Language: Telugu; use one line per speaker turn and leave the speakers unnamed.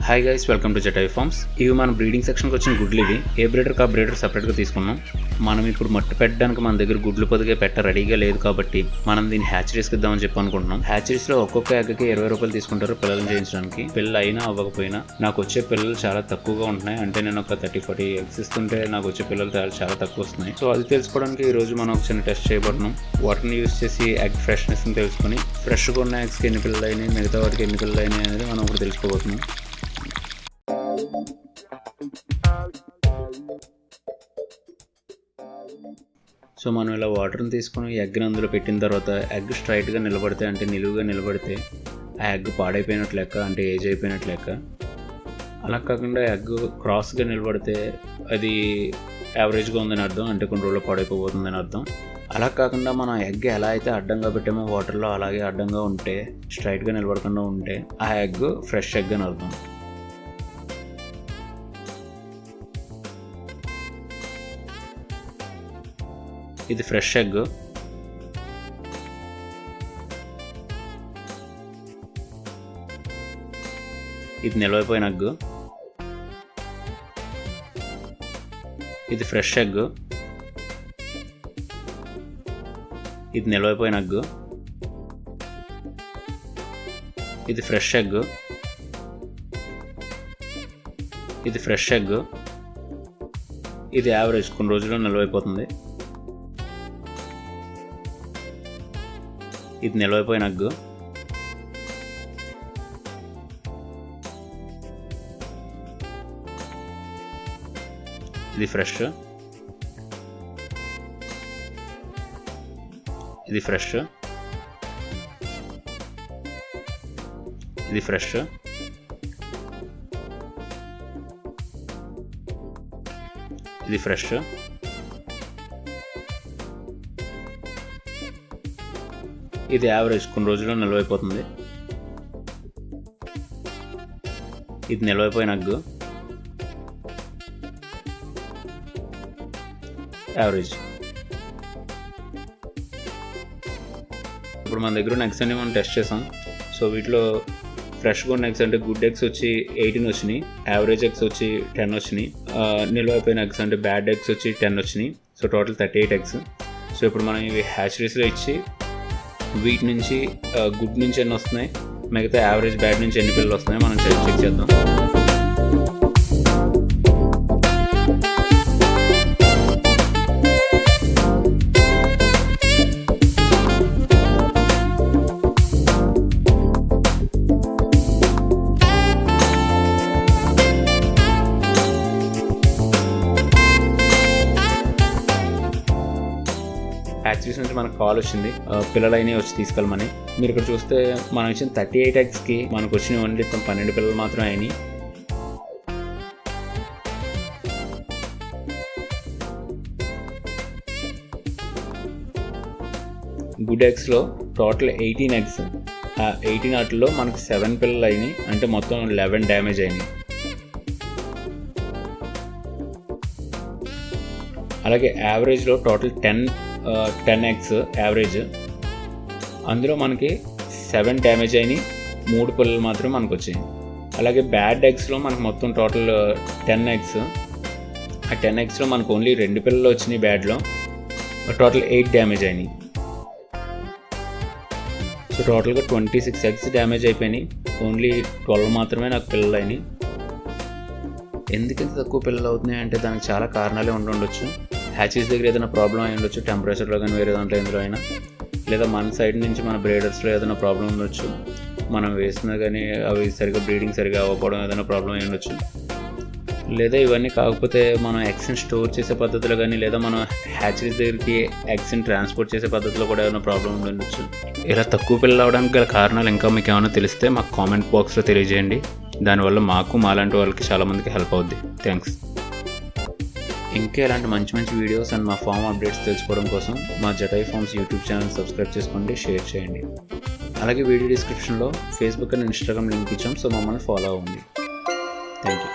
Hi guys, welcome to Jatayu farms. ఇవి మన బ్రీడింగ్ సెక్షన్కి వచ్చిన గుడ్లు. ఇవి ఏ బ్రీడర్ కా బ్రీడర్ సపరేట్గా తీసుకున్నాం. మనం ఇప్పుడు మట్టు పెట్టడానికి మన దగ్గర గుడ్లు పొదిగే పెట్ట రెడీగా లేదు కాబట్టి మనం దీన్ని హ్యాచరీస్కి ఇద్దామని చెప్పి అనుకుంటున్నాం. హ్యాచరీస్లో ఒక్కొక్క ఎగ్కి 20 రూపాయలు తీసుకుంటారు పిల్లలు చేయించడానికి. పిల్లలు అయినా అవ్వకపోయినా నాకు వచ్చే పిల్లలు చాలా తక్కువగా ఉంటున్నాయి. అంటే నేను ఒక 30-40 ఎగ్స్ ఇస్తుంటే నాకు వచ్చే పిల్లలు చాలా తక్కువ వస్తున్నాయి. సో అది తెలుసుకోవడానికి ఈ రోజు మనం ఒక చిన్న టెస్ట్ చేయబడుతున్నాం. వాటర్ని యూజ్ చేసి ఎగ్ ఫ్రెష్నెస్ని తెలుసుకొని ఫ్రెష్గా ఉన్న ఎగ్స్కి ఎన్ని పిల్లలు అయినాయి, మిగతా వాటికి ఎన్ని పిల్లలు అయినాయి అనేది మనం ఇప్పుడు తెలుసుకోబోతున్నాం. సో మనం ఇలా వాటర్ని తీసుకొని ఎగ్ని అందులో పెట్టిన తర్వాత ఎగ్ స్ట్రైట్గా నిలబడితే, అంటే నిలువుగా నిలబడితే ఆ ఎగ్ పాడైపోయినట్లు లెక్క, అంటే ఏజ్ అయిపోయినట్లు లెక్క. అలా కాకుండా ఎగ్ క్రాస్గా నిలబడితే అది యావరేజ్గా ఉందని అర్థం, అంటే కొన్ని రోజుల్లో పాడైపోతుందని అర్థం. అలా కాకుండా మనం ఎగ్ ఎలా అయితే అడ్డంగా పెట్టామో వాటర్లో అలాగే అడ్డంగా ఉంటే, స్ట్రైట్గా నిలబడకుండా ఉంటే ఆ ఎగ్ ఫ్రెష్ ఎగ్ అని అర్థం. ఇది ఫ్రెష్ ఎగ్. ఇది నిలవైపోయిన ఎగ్. ఇది ఫ్రెష్ ఎగ్. ఇది నిలవైపోయిన ఎగ్. ఇది ఫ్రెష్ ఎగ్. ఇది ఫ్రెష్ ఎగ్. ఇది యావరేజ్, కొన్ని రోజుల్లో నిలవైపోతుంది. ఇది నిలవైపోయిన ఎగ్. ఇది ఫ్రెష్. ఇది ఫ్రెష్. ఇది ఫ్రెష్. ఇది ఫ్రెష్. ఇది యావరేజ్, కొన్ని రోజుల్లో నిలవైపోతుంది. ఇది నిలవైపోయిన ఎగ్. యావరేజ్. ఇప్పుడు మన దగ్గర ఉన్న ఎగ్స్ అన్ని మనం టెస్ట్ చేసాం. సో వీటిలో ఫ్రెష్గా ఉన్న ఎగ్స్ అంటే గుడ్ ఎగ్స్ వచ్చి 18 వచ్చినాయి, యావరేజ్ ఎగ్స్ వచ్చి 10 వచ్చినాయి, నిలవైపోయిన ఎగ్స్ అంటే బ్యాడ్ ఎగ్స్ వచ్చి 10 వచ్చినాయి. So total 38 eggs. సో ఇప్పుడు మనం ఇవి హ్యాచరీస్లో ఇచ్చి వీటి నుంచి గుడ్ నుంచి ఎన్ని వస్తున్నాయి, మిగతా యావరేజ్ బ్యాడ్ నుంచి ఎన్ని పిల్లలు వస్తున్నాయి మనం చెక్ చేద్దాం. హ్యాచరీస్ నుంచి మనకు కాల్ వచ్చింది, పిల్లలైనా వచ్చి తీసుకెళ్ళమని. మీరు ఇక్కడ చూస్తే మనం ఇచ్చిన 38 ఎగ్స్కి మనకు వచ్చిన ఓన్లీ 12 పిల్లలు మాత్రమే అయినాయి. గుడ్ ఎగ్స్లో టోటల్ 18 ఎగ్స్. ఆ 18 వాటిలో మనకు 7 పిల్లలు అయినాయి, అంటే మొత్తం 11 డ్యామేజ్ అయినాయి. అలాగే యావరేజ్లో టోటల్ 10 ఎగ్స్ యావరేజ్. అందులో మనకి 7 డ్యామేజ్ అయినాయి, 3 పిల్లలు మాత్రమే మనకు వచ్చాయి. అలాగే బ్యాడ్ ఎగ్స్లో మనకు మొత్తం టోటల్ 10 ఎగ్స్. ఆ 10 ఎగ్స్లో మనకు ఓన్లీ 2 పిల్లలు వచ్చినాయి బ్యాడ్లో, టోటల్ 8 డ్యామేజ్ అయినాయి. సో టోటల్గా 26 ఎగ్స్ డ్యామేజ్ అయిపోయినాయి, ఓన్లీ 12 మాత్రమే నాకు పిల్లలు అయినాయి. ఎందుకంత తక్కువ పిల్లలు అవుతున్నాయి అంటే దానికి చాలా కారణాలే ఉండొచ్చు. హ్యాచీస్ దగ్గర ఏదైనా ప్రాబ్లం అయి ఉండొచ్చు, టెంపరేచర్లో కానీ వేరే దాంట్లో ఎందులో అయినా, లేదా మన సైడ్ నుంచి మన బ్రీడర్స్లో ఏదైనా ప్రాబ్లం ఉండొచ్చు, మనం వేసినా కానీ అవి బ్రీడింగ్ సరిగా అవ్వకపోవడం ఏదైనా ప్రాబ్లం అయి ఉండొచ్చు. లేదా ఇవన్నీ కాకపోతే మనం ఎగ్స్ని స్టోర్ చేసే పద్ధతిలో కానీ, లేదా మనం హ్యాచరీస్ దగ్గరికి ఎగ్స్ని ట్రాన్స్పోర్ట్ చేసే పద్ధతిలో కూడా ఏమైనా ప్రాబ్లం ఉండొచ్చు. ఇలా తక్కువ పిల్లలు అవడానికి గల కారణాలు ఇంకా మీకు ఏమైనా తెలిస్తే మాకు కామెంట్ బాక్స్లో తెలియజేయండి. దానివల్ల మాకు మాలాంటి వాళ్ళకి చాలామందికి హెల్ప్ అవుద్ది. థ్యాంక్స్. ఇంకా ఇలాంటి మంచి వీడియోస్ అండ్ మా ఫామ్ అప్డేట్స్ తెలుసుకోవడం కోసం మా Jatayu forms YouTube channel subscribe చేసుకోండి, షేర్ చేయండి. అలాగే వీడియో డిస్క్రిప్షన్లో ఫేస్బుక్ అండ్ ఇన్స్టాగ్రామ్ లింక్ ఇచ్చాం, సో మమ్మల్ని ఫాలో అవ్వండి. Thank you.